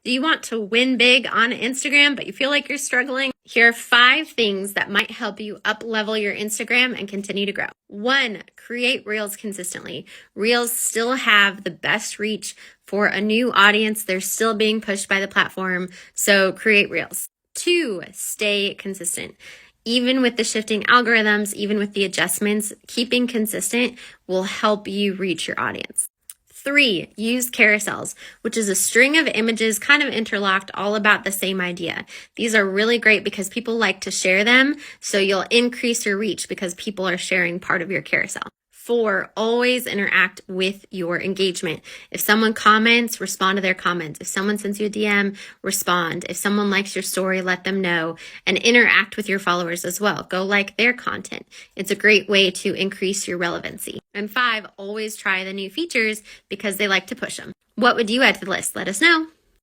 Do you want to win big on Instagram, but you feel like you're struggling? Here are 5 things that might help you up-level your Instagram and continue to grow. 1, create Reels consistently. Reels still have the best reach for a new audience. They're still being pushed by the platform, so create Reels. 2, stay consistent. Even with the shifting algorithms, even with the adjustments, keeping consistent will help you reach your audience. 3, use carousels, which is a string of images kind of interlocked, all about the same idea. These are really great because people like to share them, so you'll increase your reach because people are sharing part of your carousel. 4, always interact with your engagement. If someone comments, respond to their comments. If someone sends you a DM, respond. If someone likes your story, let them know, and interact with your followers as well. Go like their content. It's a great way to increase your relevancy. And 5, always try the new features because they like to push them. What would you add to the list? Let us know.